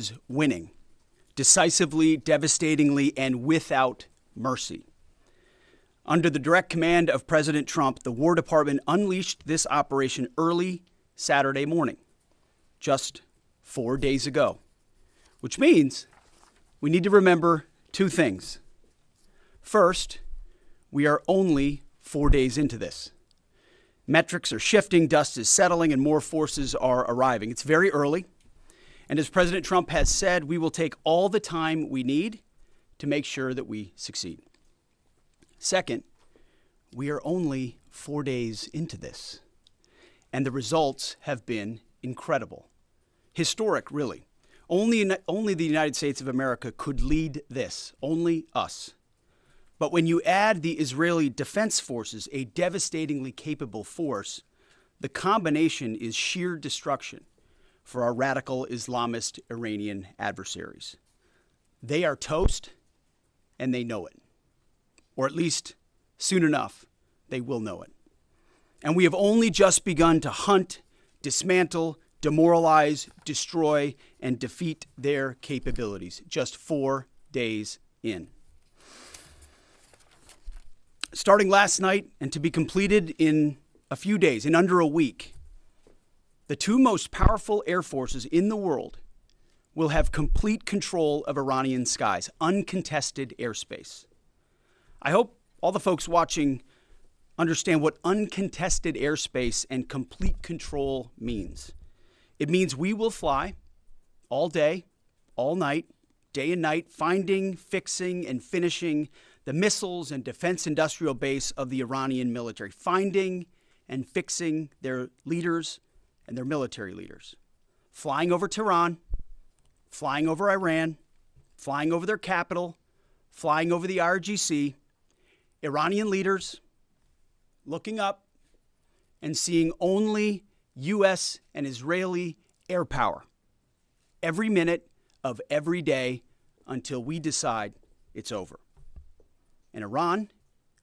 is winning, decisively, devastatingly, and without mercy. Under the direct command of President Trump, the War Department unleashed this operation early Saturday morning, just 4 days ago, which means we need to remember two things. First, we are only 4 days into this. Metrics are shifting, dust is settling, and more forces are arriving. It's very early, and as President Trump has said, we will take all the time we need to make sure that we succeed. Second, we are only 4 days into this, and the results have been incredible. Historic, really. Only the United States of America could lead this, only us. But when you add the Israeli Defense Forces, a devastatingly capable force, the combination is sheer destruction for our radical Islamist Iranian adversaries. They are toast, and they know it. Or at least, soon enough, they will know it. And we have only just begun to hunt, dismantle, demoralize, destroy, and defeat their capabilities, just 4 days in. Starting last night and to be completed in a few days, in under a week, the two most powerful air forces in the world will have complete control of Iranian skies, uncontested airspace. I hope all the folks watching understand what uncontested airspace and complete control means. It means we will fly all day, all night, day and night, finding, fixing, and finishing the missiles and defense industrial base of the Iranian military, finding and fixing their leaders and their military leaders, flying over Tehran, flying over Iran, flying over their capital, flying over the IRGC, Iranian leaders looking up and seeing only U.S. and Israeli air power every minute of every day until we decide it's over. And Iran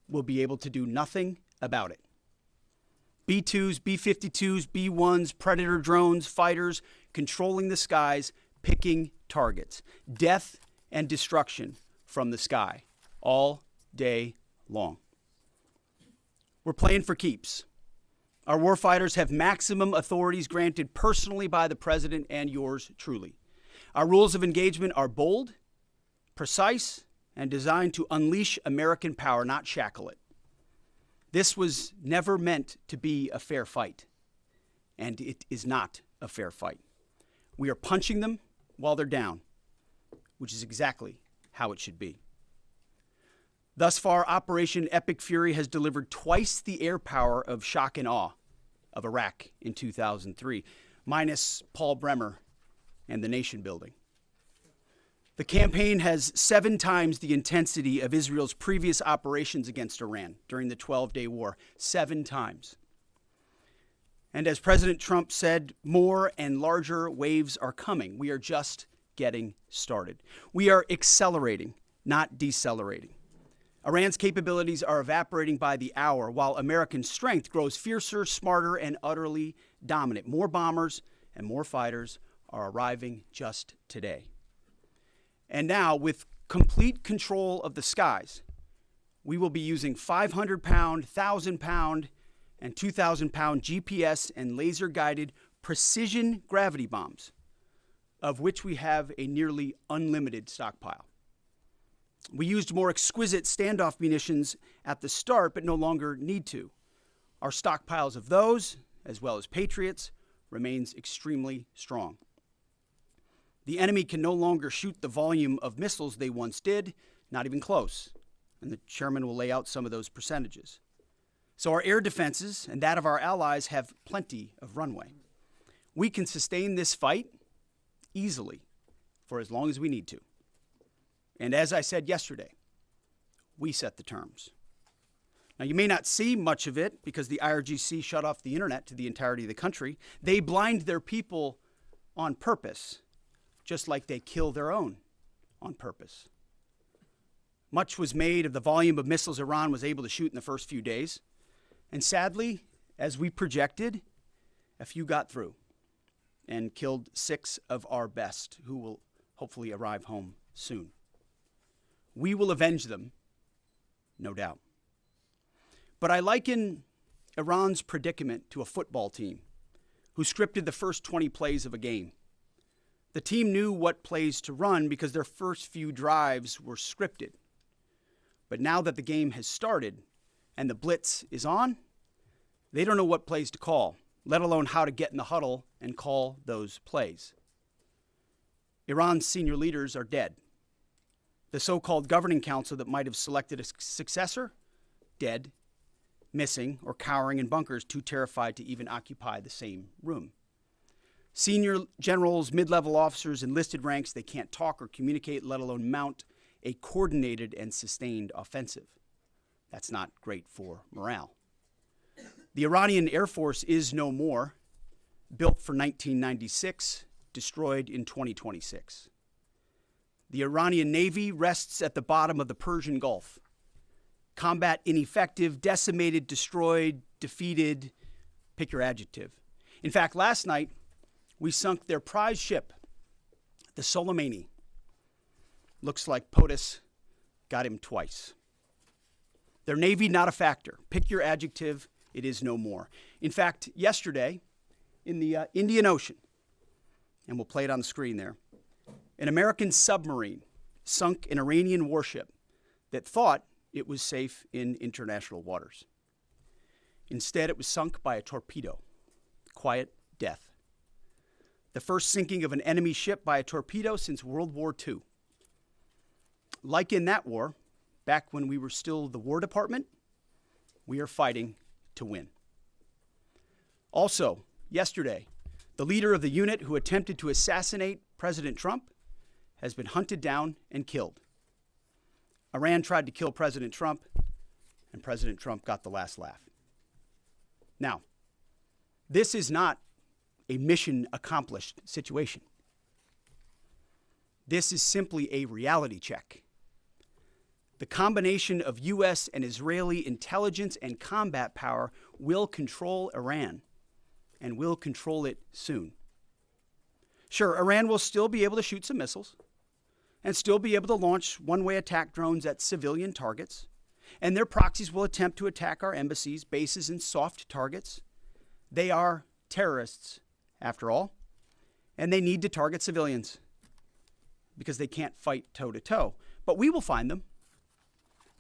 will be able to do nothing about it. B-2s, B-52s, B-1s, Predator drones, fighters, controlling the skies, picking targets. Death and destruction from the sky all day long. We're playing for keeps. Our warfighters have maximum authorities granted personally by the president and yours truly. Our rules of engagement are bold, precise, and designed to unleash American power, not shackle it. This was never meant to be a fair fight, and it is not a fair fight. We are punching them while they're down, which is exactly how it should be. Thus far, Operation Epic Fury has delivered twice the air power of shock and awe of Iraq in 2003, minus Paul Bremer and the nation building. The campaign has 7 times the intensity of Israel's previous operations against Iran during the 12-day war, 7 times. And as President Trump said, more and larger waves are coming. We are just getting started. We are accelerating, not decelerating. Iran's capabilities are evaporating by the hour, while American strength grows fiercer, smarter, and utterly dominant. More bombers and more fighters are arriving just today. And now, with complete control of the skies, we will be using 500-pound, 1,000-pound, and 2,000-pound GPS and laser-guided precision gravity bombs, of which we have a nearly unlimited stockpile. We used more exquisite standoff munitions at the start, but no longer need to. Our stockpiles of those, as well as Patriots, remains extremely strong. The enemy can no longer shoot the volume of missiles they once did, not even close. And the chairman will lay out some of those percentages. So our air defenses and that of our allies have plenty of runway. We can sustain this fight easily for as long as we need to. And as I said yesterday, we set the terms. Now, you may not see much of it because the IRGC shut off the internet to the entirety of the country. They blind their people on purpose, just like they kill their own on purpose. Much was made of the volume of missiles Iran was able to shoot in the first few days. And sadly, as we projected, a few got through and killed 6 of our best, who will hopefully arrive home soon. We will avenge them, no doubt. But I liken Iran's predicament to a football team who scripted the first 20 plays of a game. The team knew what plays to run because their first few drives were scripted. But now that the game has started and the blitz is on, they don't know what plays to call, let alone how to get in the huddle and call those plays. Iran's senior leaders are dead. The so-called governing council that might have selected a successor, dead, missing, or cowering in bunkers, too terrified to even occupy the same room. Senior generals, mid-level officers, enlisted ranks, they can't talk or communicate, let alone mount a coordinated and sustained offensive. That's not great for morale. The Iranian Air Force is no more, built for 1996, destroyed in 2026. The Iranian Navy rests at the bottom of the Persian Gulf. Combat ineffective, decimated, destroyed, defeated, pick your adjective. In fact, last night, we sunk their prize ship, the Soleimani. Looks like POTUS got him twice. Their Navy, not a factor. Pick your adjective, it is no more. In fact, yesterday, in the Indian Ocean, and we'll play it on the screen there, an American submarine sunk an Iranian warship that thought it was safe in international waters. Instead, it was sunk by a torpedo. Quiet death. The first sinking of an enemy ship by a torpedo since World War II. Like in that war, back when we were still the War Department, we are fighting to win. Also, yesterday, the leader of the unit who attempted to assassinate President Trump has been hunted down and killed. Iran tried to kill President Trump, and President Trump got the last laugh. Now, this is not a mission accomplished situation. This is simply a reality check. The combination of U.S. and Israeli intelligence and combat power will control Iran, and will control it soon. Sure, Iran will still be able to shoot some missiles, and still be able to launch one-way attack drones at civilian targets, and their proxies will attempt to attack our embassies, bases, and soft targets. They are terrorists, after all, and they need to target civilians because they can't fight toe-to-toe. But we will find them,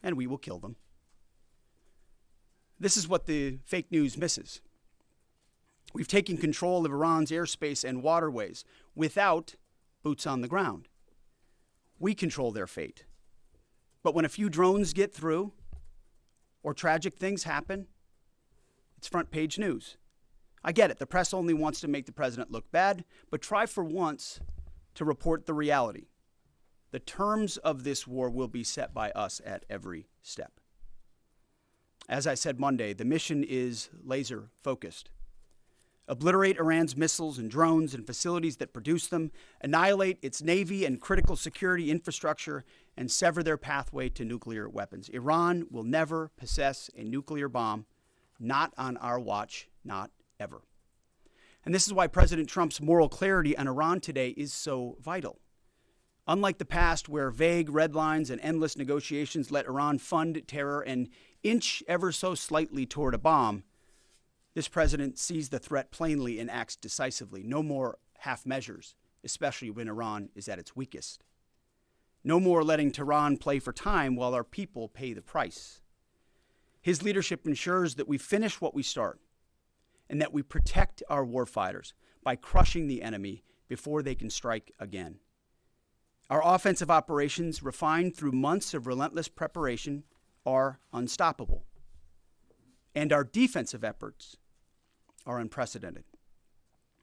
and we will kill them. This is what the fake news misses. We've taken control of Iran's airspace and waterways without boots on the ground. We control their fate. But when a few drones get through or tragic things happen, it's front page news. I get it. The press only wants to make the president look bad, but try for once to report the reality. The terms of this war will be set by us at every step. As I said Monday, the mission is laser focused. Obliterate Iran's missiles and drones and facilities that produce them, annihilate its navy and critical security infrastructure, and sever their pathway to nuclear weapons. Iran will never possess a nuclear bomb, not on our watch, not ever. And this is why President Trump's moral clarity on Iran today is so vital. Unlike the past, where vague red lines and endless negotiations let Iran fund terror and inch ever so slightly toward a bomb, this president sees the threat plainly and acts decisively. No more half measures, especially when Iran is at its weakest. No more letting Tehran play for time while our people pay the price. His leadership ensures that we finish what we start and that we protect our warfighters by crushing the enemy before they can strike again. Our offensive operations, refined through months of relentless preparation, are unstoppable. And our defensive efforts are unprecedented.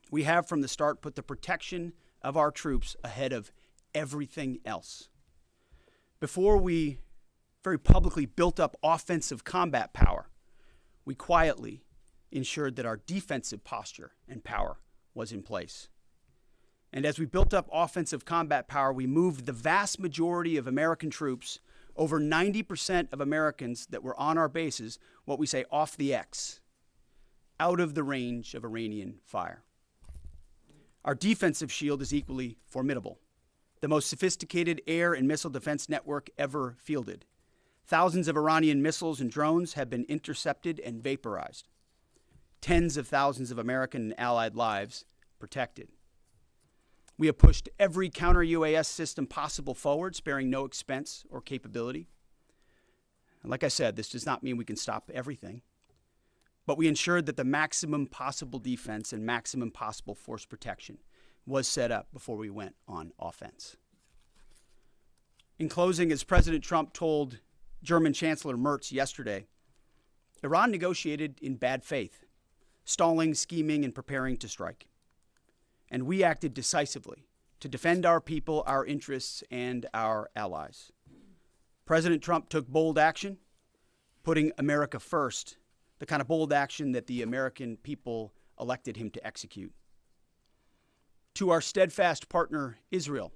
We have from the start put the protection of our troops ahead of everything else. Before we very publicly built up offensive combat power, we quietly ensured that our defensive posture and power was in place. And as we built up offensive combat power, we moved the vast majority of American troops, over 90% of Americans that were on our bases, what we say off the X, out of the range of Iranian fire. Our defensive shield is equally formidable. the most sophisticated air and missile defense network ever fielded. Thousands of Iranian missiles and drones have been intercepted and vaporized. Tens of thousands of American and allied lives protected. We have pushed every counter-UAS system possible forward, sparing no expense or capability. And like I said, this does not mean we can stop everything, but we ensured that the maximum possible defense and maximum possible force protection was set up before we went on offense. In closing, as President Trump told German Chancellor Merz yesterday, Iran negotiated in bad faith, stalling, scheming, and preparing to strike. And we acted decisively to defend our people, our interests, and our allies. President Trump took bold action, putting America first, the kind of bold action that the American people elected him to execute. To our steadfast partner, Israel,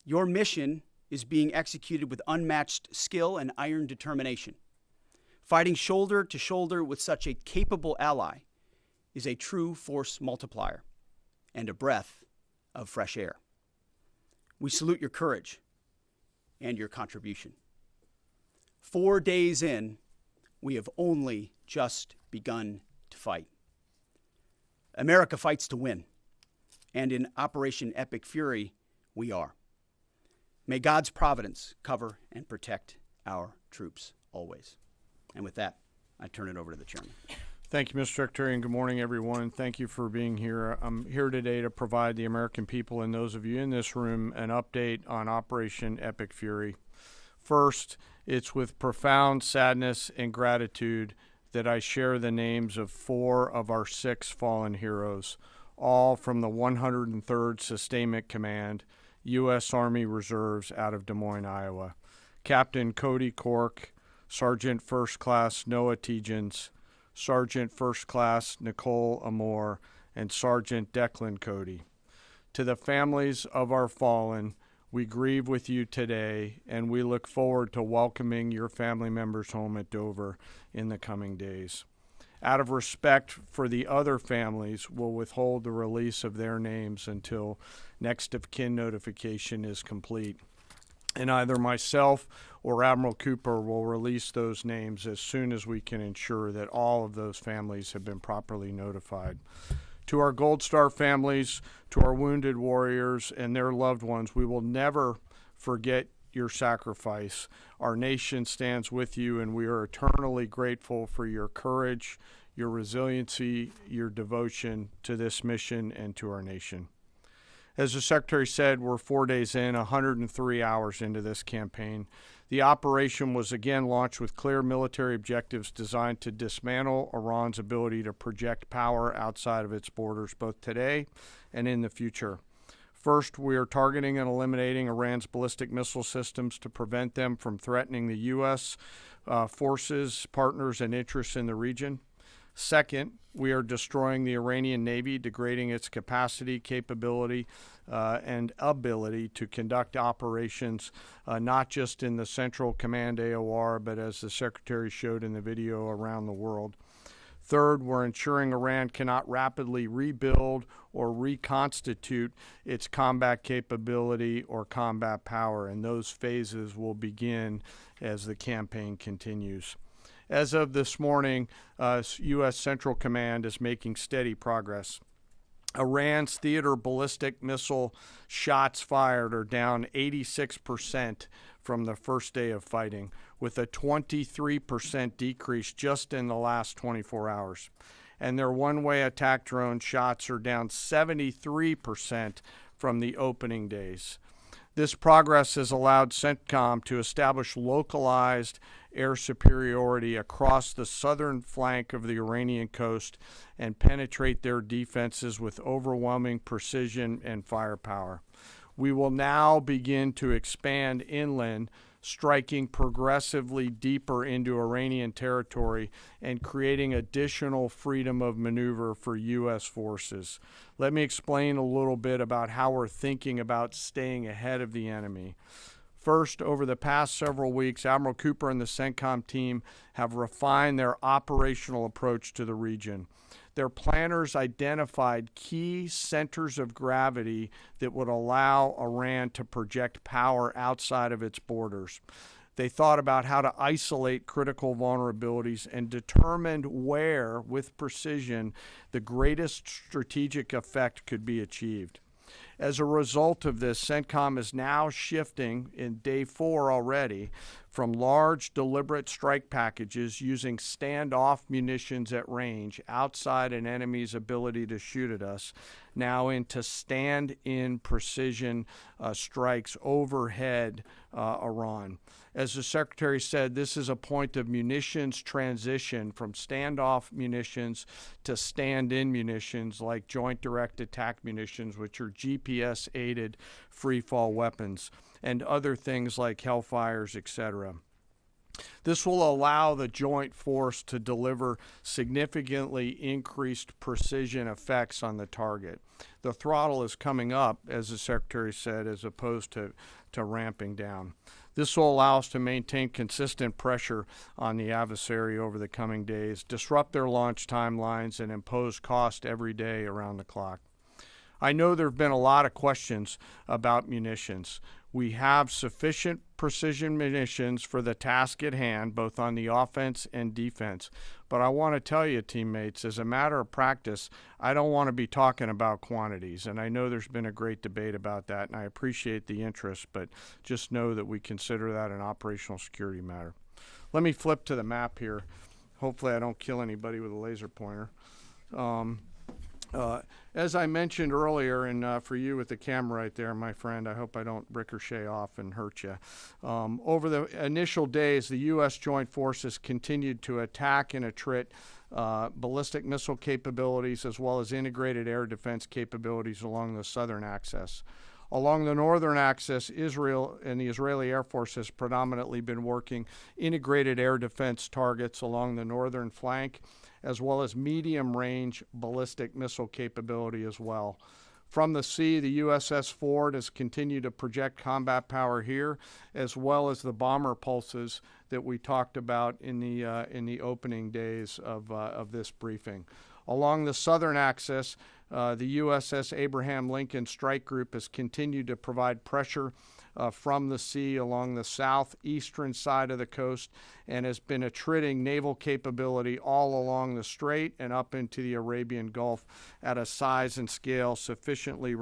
your mission is being executed with unmatched skill and iron determination. Fighting shoulder to shoulder with such a capable ally is a true force multiplier and a breath of fresh air. We salute your courage and your contribution. 4 days in, we have only just begun to fight. America fights to win, and in Operation Epic Fury, we are. May God's providence cover and protect our troops always. And with that, I turn it over to the chairman. Thank you, Mr. Secretary, and good morning, everyone. Thank you for being here. I'm here today to provide the American people and those of you in this room an update on Operation Epic Fury. First, it's with profound sadness and gratitude that I share the names of 4 of our 6 fallen heroes, all from the 103rd Sustainment Command, U.S. Army Reserves out of Des Moines, Iowa. Captain Cody Cork, Sergeant First Class Noah Tegens, Sergeant First Class Nicole Amore, and Sergeant Declan Cody. To the families of our fallen, we grieve with you today, and we look forward to welcoming your family members home at Dover in the coming days. Out of respect for the other families, we'll withhold the release of their names until next of kin notification is complete. And either myself or Admiral Cooper will release those names as soon as we can ensure that all of those families have been properly notified. To our Gold Star families, to our wounded warriors and their loved ones, we will never forget your sacrifice. Our nation stands with you, and we are eternally grateful for your courage, your resiliency, your devotion to this mission and to our nation. As the Secretary said, we're 4 days in, 103 hours into this campaign. The operation was again launched with clear military objectives designed to dismantle Iran's ability to project power outside of its borders, both today and in the future. First, we are targeting and eliminating Iran's ballistic missile systems to prevent them from threatening the U.S. Forces, partners, and interests in the region. Second, we are destroying the Iranian Navy, degrading its capacity, capability, and ability to conduct operations, not just in the Central Command AOR, but as the Secretary showed in the video, around the world. Third, we're ensuring Iran cannot rapidly rebuild or reconstitute its combat capability or combat power, and those phases will begin as the campaign continues. As of this morning, U.S. Central Command is making steady progress. Iran's theater ballistic missile shots fired are down 86% from the first day of fighting, with a 23% decrease just in the last 24 hours. And their one-way attack drone shots are down 73% from the opening days. This progress has allowed CENTCOM to establish localized air superiority across the southern flank of the Iranian coast and penetrate their defenses with overwhelming precision and firepower. We will now begin to expand inland, striking progressively deeper into Iranian territory and creating additional freedom of maneuver for U.S. forces. Let me explain a little bit about how we're thinking about staying ahead of the enemy. First, over the past several weeks, Admiral Cooper and the CENTCOM team have refined their operational approach to the region. their planners identified key centers of gravity that would allow Iran to project power outside of its borders. They thought about how to isolate critical vulnerabilities and determined where, with precision, the greatest strategic effect could be achieved. As a result of this, CENTCOM is now shifting in day 4 already from large, deliberate strike packages using standoff munitions at range outside an enemy's ability to shoot at us, now into stand-in precision strikes overhead Iran. As the Secretary said, this is a point of munitions transition from standoff munitions to stand-in munitions like Joint Direct Attack munitions, which are GPS-aided free-fall weapons, and other things like Hellfires, etc. This will allow the joint force to deliver significantly increased precision effects on the target. The throttle is coming up, as the Secretary said, as opposed to ramping down. This will allow us to maintain consistent pressure on the adversary over the coming days, disrupt their launch timelines, and impose cost every day around the clock. I know there have been a lot of questions about munitions. We have sufficient precision munitions for the task at hand, both on the offense and defense. But I want to tell you, teammates, as a matter of practice, I don't want to be talking about quantities. And I know there's been a great debate about that, and I appreciate the interest, but just know that we consider that an operational security matter. Let me flip to the map here. Hopefully I don't kill anybody with a laser pointer. As I mentioned earlier, and for you with the camera right there, my friend, I hope I don't ricochet off and hurt you. Over the initial days, the U.S. Joint Forces continued to attack and attrit ballistic missile capabilities as well as integrated air defense capabilities along the southern axis. Along the northern axis, Israel and the Israeli Air Force has predominantly been working integrated air defense targets along the northern flank, as well as medium-range ballistic missile capability as well. From the sea, the USS Ford has continued to project combat power here, as well as the bomber pulses that we talked about in the opening days of this briefing. Along the southern axis, the USS Abraham Lincoln Strike Group has continued to provide pressure from the sea along the southeastern side of the coast and has been attriting naval capability all along the strait and up into the Arabian Gulf at a size and scale sufficiently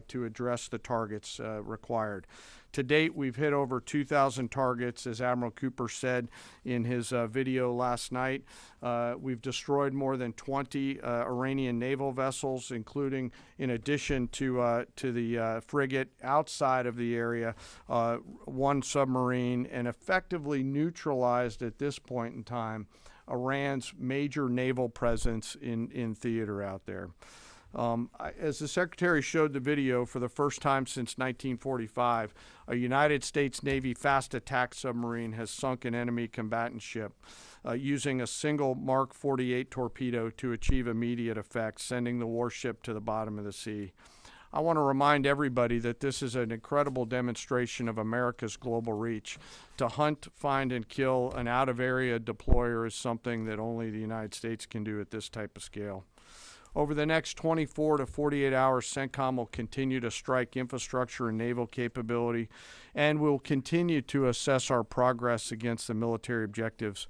to address the targets required. To date, we've hit over 2,000 targets, as Admiral Cooper said in his video last night. We've destroyed more than 20 Iranian naval vessels, including, in addition to the frigate outside of the area, one submarine, and effectively neutralized at this point in time Iran's major naval presence in theater out there. As the Secretary showed the video, for the first time since 1945, a United States Navy fast attack submarine has sunk an enemy combatant ship using a single Mark 48 torpedo to achieve immediate effect, sending the warship to the bottom of the sea. I want to remind everybody that this is an incredible demonstration of America's global reach. To hunt, find, and kill an out-of-area deployer is something that only the United States can do at this type of scale. Over the next 24 to 48 hours, CENTCOM will continue to strike infrastructure and naval capability, and will continue to assess our progress against the military objectives.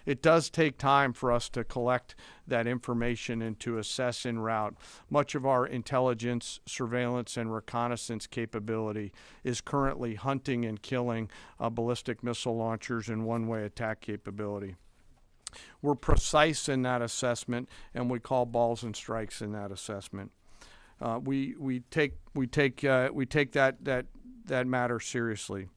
It does take time for us to collect that information and to assess en route. Much of our intelligence, surveillance, and reconnaissance capability is currently hunting and killing ballistic missile launchers and one-way attack capability. We're precise in that assessment, and we call balls and strikes in that assessment. We take that matter seriously.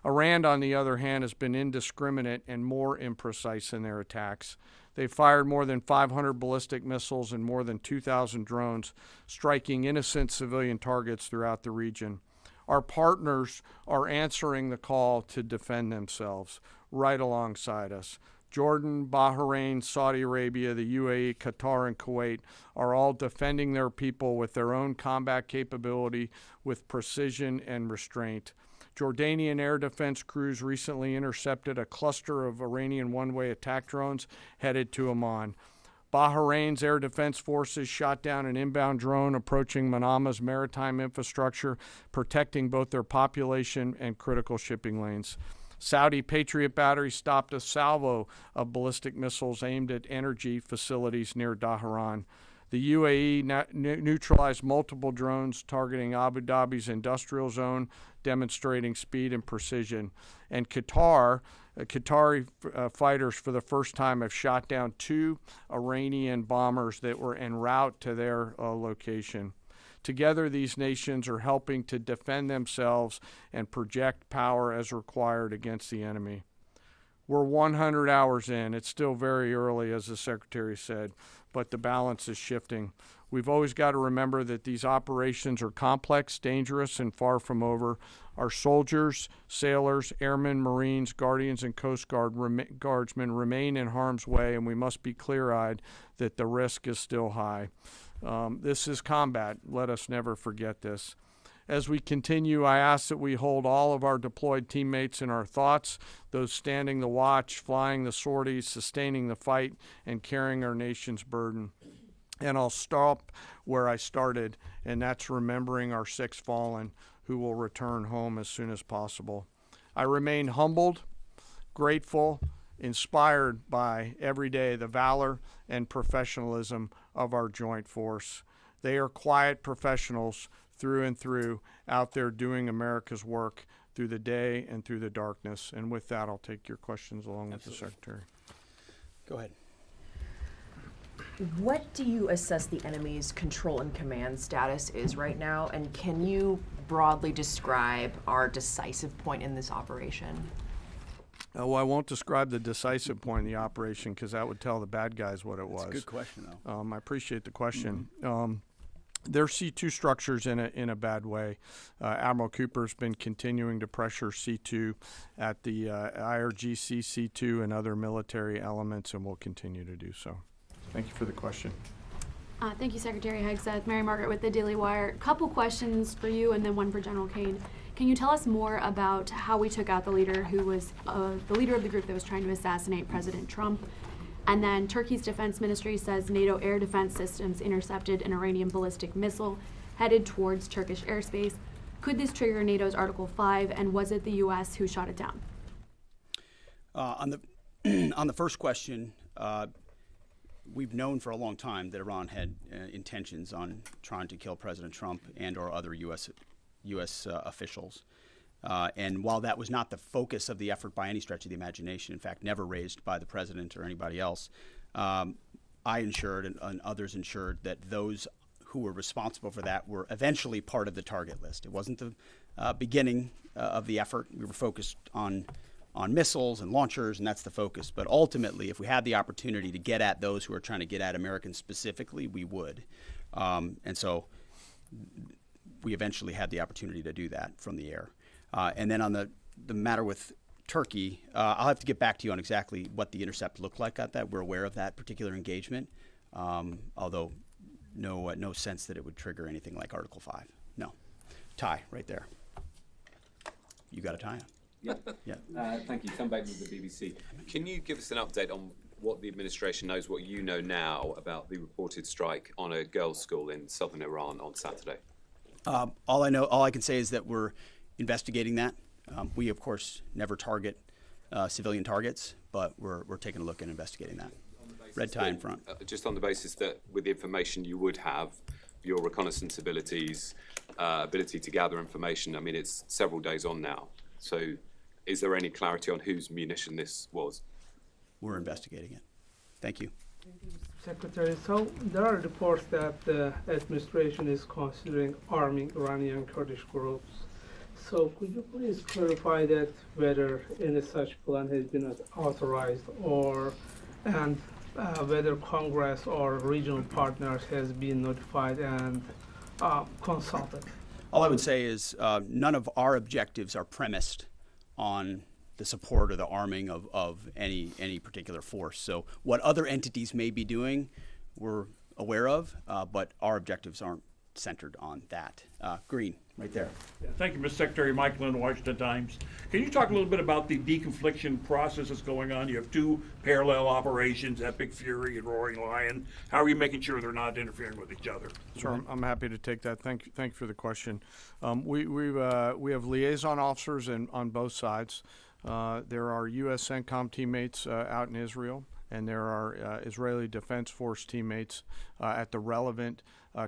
Iran, on the other hand, has been indiscriminate and more imprecise in their attacks. They fired more than 500 ballistic missiles and more than 2,000 drones, striking innocent civilian targets throughout the region. Our partners are answering the call to defend themselves right alongside us. Jordan, Bahrain, Saudi Arabia, the UAE, Qatar, and Kuwait are all defending their people with their own combat capability, with precision and restraint. Jordanian air defense crews recently intercepted a cluster of Iranian one-way attack drones headed to Amman. Bahrain's air defense forces shot down an inbound drone approaching Manama's maritime infrastructure, protecting both their population and critical shipping lanes. Saudi Patriot batteries stopped a salvo of ballistic missiles aimed at energy facilities near Dhahran. The UAE neutralized multiple drones targeting Abu Dhabi's industrial zone, demonstrating speed and precision. And Qatari fighters for the first time have shot down 2 Iranian bombers that were en route to their location. Together, these nations are helping to defend themselves and project power as required against the enemy. We're 100 hours in. It's still very early, as the Secretary said, but the balance is shifting. We've always got to remember that these operations are complex, dangerous, and far from over. Our soldiers, sailors, airmen, Marines, Guardians, and Coast Guardsmen remain in harm's way, and we must be clear-eyed that the risk is still high. This is combat. Let us never forget this. As we continue, I ask that we hold all of our deployed teammates in our thoughts, those standing the watch, flying the sorties, sustaining the fight, and carrying our nation's burden. And I'll stop where I started, and that's remembering our 6 fallen who will return home as soon as possible. I remain humbled, grateful, inspired by every day the valor and professionalism of our joint force. They are quiet professionals through and through, out there doing America's work through the day and through the darkness. And with that, I'll take your questions along with the Secretary. Go ahead. What do you assess the enemy's control and command status is right now? And can you broadly describe our decisive point in this operation? Well, I won't describe the decisive point in the operation because that would tell the bad guys what it was. That's a good question, though. I appreciate the question. Their C2 structures in a bad way. Admiral Cooper's been continuing to pressure C2 at the IRGC C2 and other military elements, and will continue to do so. Thank you for the question. Thank you, Secretary Hegseth. Mary Margaret with the Daily Wire. Couple questions for you and then one for General Kane. Can you tell us more about how we took out the leader who was the leader of the group that was trying to assassinate President Trump? And then Turkey's defense ministry says NATO air defense systems intercepted an Iranian ballistic missile headed towards Turkish airspace. Could this trigger NATO's Article 5, and was it the U.S. who shot it down? On the first question, we've known for a long time that Iran had intentions on trying to kill President Trump and or other U.S. Officials. And while that was not the focus of the effort by any stretch of the imagination, in fact, never raised by the president or anybody else, I ensured and others ensured that those who were responsible for that were eventually part of the target list. It wasn't the beginning of the effort. We were focused on missiles and launchers, and that's the focus. But ultimately, if we had the opportunity to get at those who are trying to get at Americans specifically, we would. And so we eventually had the opportunity to do that from the air. And then on the matter with Turkey, I'll have to get back to you on exactly what the intercept looked like at that. We're aware of that particular engagement, although no sense that it would trigger anything like Article 5. No. Tie right there. You got a tie on. Yeah. Thank you. Tom Bateman with the BBC. Can you give us an update on what the administration knows, what you know now about the reported strike on a girls' school in southern Iran on Saturday? All I can say is that we're investigating that. We, of course, never target civilian targets, but we're taking a look at investigating that. Red tie in front. Just on the basis that with the information you would have, your reconnaissance abilities, ability to gather information, I mean, it's several days on now. So is there any clarity on whose munition this was? We're investigating it. Thank you. Secretary, so there are reports that the administration is considering arming Iranian Kurdish groups. So could you please clarify that whether any such plan has been authorized and whether Congress or regional partners has been notified and consulted? All I would say is none of our objectives are premised on the support or the arming of any particular force. So what other entities may be doing, we're aware of, but our objectives aren't centered on that. Green, right there. Yeah, thank you, Mr. Secretary. Mike Lynn, Washington Times. Can you talk a little bit about the deconfliction process that's going on? You have two parallel operations, Epic Fury and Roaring Lion. How are you making sure they're not interfering with each other? Sure, I'm happy to take that. Thank you for the question. We have liaison officers on both sides. There are U.S. CENTCOM teammates out in Israel, and there are Israeli Defense Force teammates at the relevant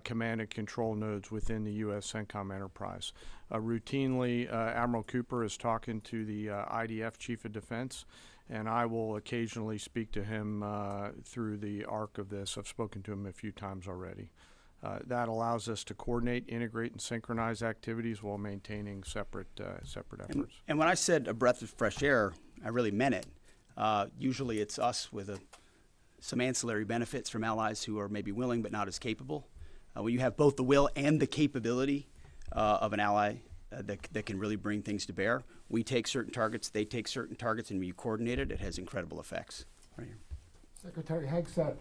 command and control nodes within the U.S. CENTCOM enterprise. Routinely, Admiral Cooper is talking to the IDF Chief of Defense, and I will occasionally speak to him through the arc of this. I've spoken to him a few times already. That allows us to coordinate, integrate, and synchronize activities while maintaining separate efforts. And when I said a breath of fresh air, I really meant it. Usually it's us with some ancillary benefits from allies who are maybe willing but not as capable. When you have both the will and the capability of an ally that can really bring things to bear, we take certain targets, they take certain targets, and when you coordinate it, it has incredible effects. Right here. Secretary Hegseth,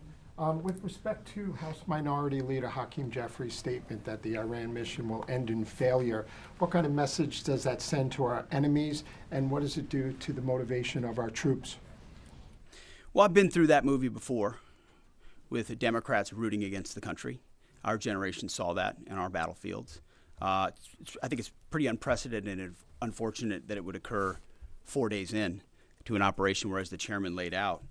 with respect to House Minority Leader Hakeem Jeffries' statement that the Iran mission will end in failure, what kind of message does that send to our enemies, and what does it do to the motivation of our troops? Well, I've been through that movie before with the Democrats rooting against the country. Our generation saw that in our battlefields. I think it's pretty unprecedented and unfortunate that it would occur 4 days in to an operation where, as the chairman laid out,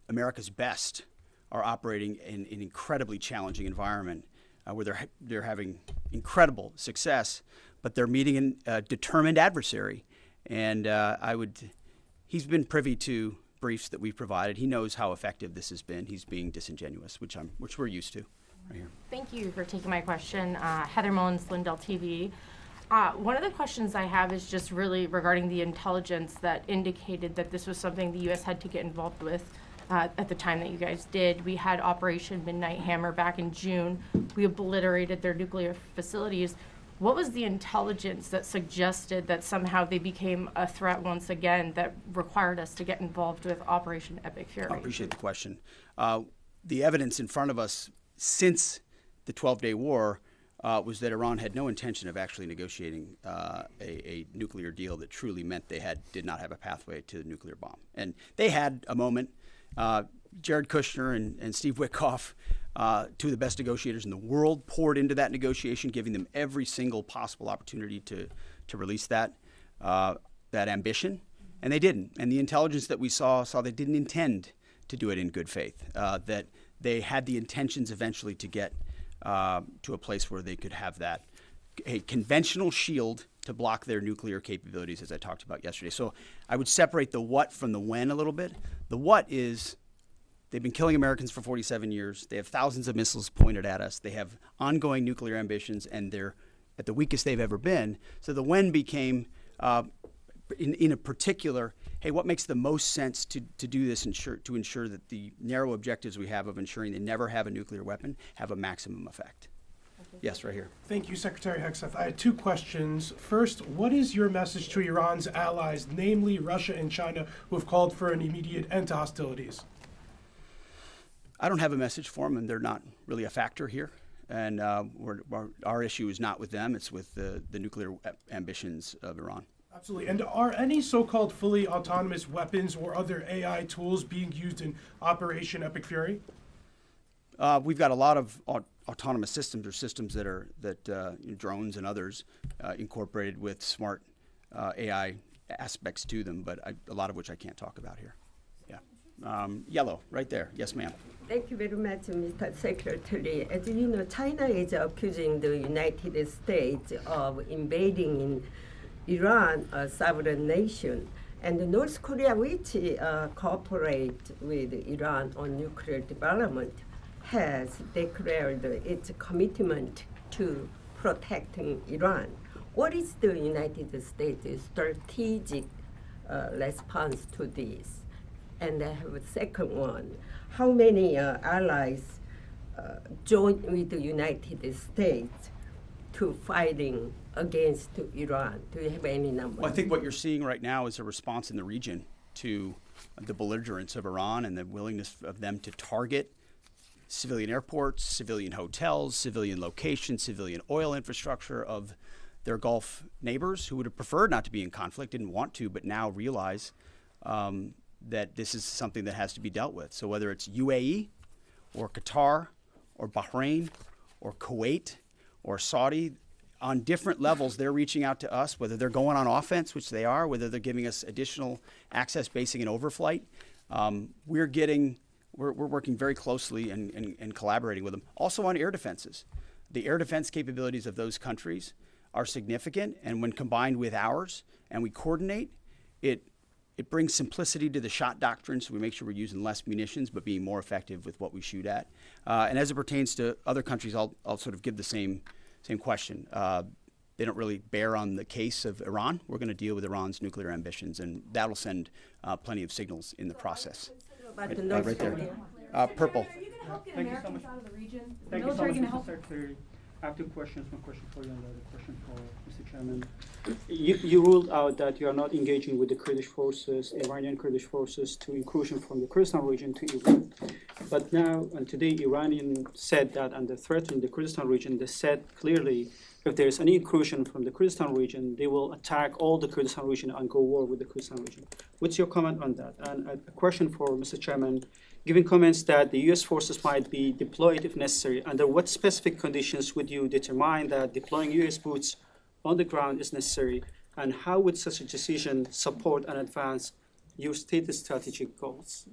America's best are operating in an incredibly challenging environment where they're having incredible success, but they're meeting a determined adversary. And he's been privy to briefs that we've provided. He knows how effective this has been. He's being disingenuous, which we're used to. Right here. Thank you for taking my question. Heather Mullins, WLUK-TV. One of the questions I have is just really regarding the intelligence that indicated that this was something the U.S. had to get involved with at the time that you guys did. We had Operation Midnight Hammer back in June. We obliterated their nuclear facilities. What was the intelligence that suggested that somehow they became a threat once again that required us to get involved with Operation Epic Fury? I appreciate the question. The evidence in front of us since the 12-day war was that Iran had no intention of actually negotiating a nuclear deal that truly meant they did not have a pathway to the nuclear bomb. And they had a moment. Jared Kushner and Steve Witkoff, two of the best negotiators in the world, poured into that negotiation, giving them every single possible opportunity to release that ambition, and they didn't. And the intelligence that we saw they didn't intend to do it in good faith, that they had the intentions eventually to get to a place where they could have a conventional shield to block their nuclear capabilities, as I talked about yesterday. So I would separate the what from the when a little bit. The what is they've been killing Americans for 47 years. They have thousands of missiles pointed at us. They have ongoing nuclear ambitions, and they're at the weakest they've ever been. So the when became, in a particular, hey, what makes the most sense to do this to ensure that the narrow objectives we have of ensuring they never have a nuclear weapon have a maximum effect? Yes, right here. Thank you, Secretary Hegseth. I had two questions. First, what is your message to Iran's allies, namely Russia and China, who have called for an immediate end to hostilities? I don't have a message for them, and they're not really a factor here. And our issue is not with them. It's with the nuclear ambitions of Iran. Absolutely. And are any so-called fully autonomous weapons or other AI tools being used in Operation Epic Fury? We've got a lot of autonomous systems, or systems that drones and others incorporated with smart AI aspects to them, but a lot of which I can't talk about here. Yeah. Yellow, right there. Yes, ma'am. Thank you very much, Mr. Secretary. As you know, China is accusing the United States of invading in Iran, a sovereign nation, and North Korea, which cooperate with Iran on nuclear development, has declared its commitment to protecting Iran. What is the United States' strategic response to this? And I have a second one. How many allies join with the United States to fighting against Iran? Do you have any numbers? Well, I think what you're seeing right now is a response in the region to the belligerence of Iran and the willingness of them to target civilian airports, civilian hotels, civilian locations, civilian oil infrastructure of their Gulf neighbors who would have preferred not to be in conflict, didn't want to, but now realize that this is something that has to be dealt with. So whether it's UAE or Qatar or Bahrain or Kuwait or Saudi, on different levels, they're reaching out to us, whether they're going on offense, which they are, whether they're giving us additional access, basing, and overflight. We're working very closely and collaborating with them. Also on air defenses. The air defense capabilities of those countries are significant, and when combined with ours and we coordinate, it brings simplicity to the shot doctrine, so we make sure we're using less munitions but being more effective with what we shoot at. And as it pertains to other countries, I'll sort of give the same question. They don't really bear on the case of Iran. We're going to deal with Iran's nuclear ambitions, and that'll send plenty of signals in the process. Right there. Purple. Are you going to help get Americans out of the region? The military going to help? Secretary, I have two questions. One question for you and the other question for Mr. Chairman. You ruled out that you are not engaging with the Kurdish forces, Iranian Kurdish forces, to incursion from the Kurdistan region to Iran. But now, and today, Iranian said that under threat in the Kurdistan region, they said clearly if there is any incursion from the Kurdistan region, they will attack all the Kurdistan region and go war with the Kurdistan region. What's your comment on that? And a question for Mr. Chairman, given comments that the U.S. forces might be deployed if necessary, under what specific conditions would you determine that deploying U.S. boots on the ground is necessary, and how would such a decision support and advance your stated strategic goals?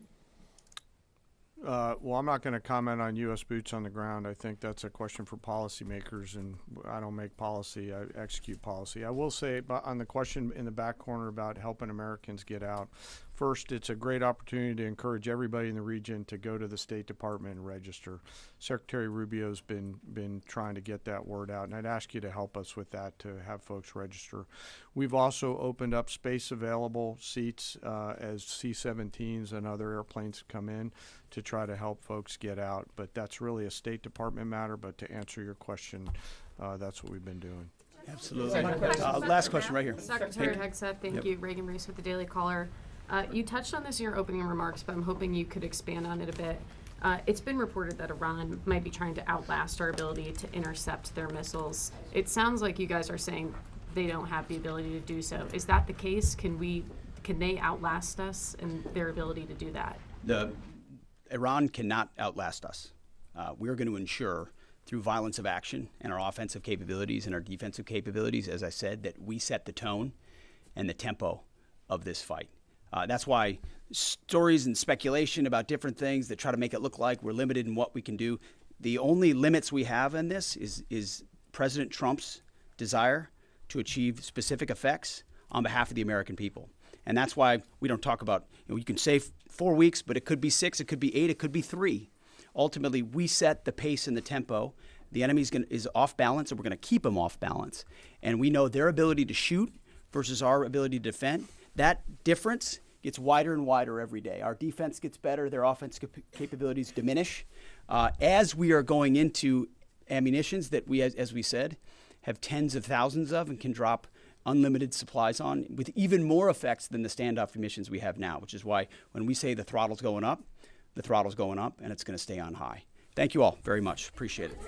Well, I'm not going to comment on U.S. boots on the ground. I think that's a question for policymakers, and I don't make policy, I execute policy. I will say on the question in the back corner about helping Americans get out, first, it's a great opportunity to encourage everybody in the region to go to the State Department and register. Secretary Rubio's been trying to get that word out, and I'd ask you to help us with that, to have folks register. We've also opened up space available seats as C-17s and other airplanes come in to try to help folks get out. But that's really a State Department matter, but to answer your question, that's what we've been doing. Absolutely. Last question right here. Secretary Hegseth, thank you. Reagan Reese with the Daily Caller. You touched on this in your opening remarks, but I'm hoping you could expand on it a bit. It's been reported that Iran might be trying to outlast our ability to intercept their missiles. It sounds like you guys are saying they don't have the ability to do so. Is that the case? Can they outlast us in their ability to do that? Iran cannot outlast us. We're going to ensure through violence of action and our offensive capabilities and our defensive capabilities, as I said, that we set the tone and the tempo of this fight. That's why stories and speculation about different things that try to make it look like we're limited in what we can do. The only limits we have in this is President Trump's desire to achieve specific effects on behalf of the American people. And that's why we don't talk about, you can say 4 weeks, but it could be 6, it could be 8, it could be 3. Ultimately, we set the pace and the tempo. The enemy is off balance, and we're going to keep them off balance. And we know their ability to shoot versus our ability to defend. That difference gets wider and wider every day. Our defense gets better, their offense capabilities diminish. As we are going into ammunitions that we, as we said, have tens of thousands of and can drop unlimited supplies on with even more effects than the standoff emissions we have now, which is why when we say the throttle's going up, the throttle's going up, and it's going to stay on high. Thank you all very much. Appreciate it.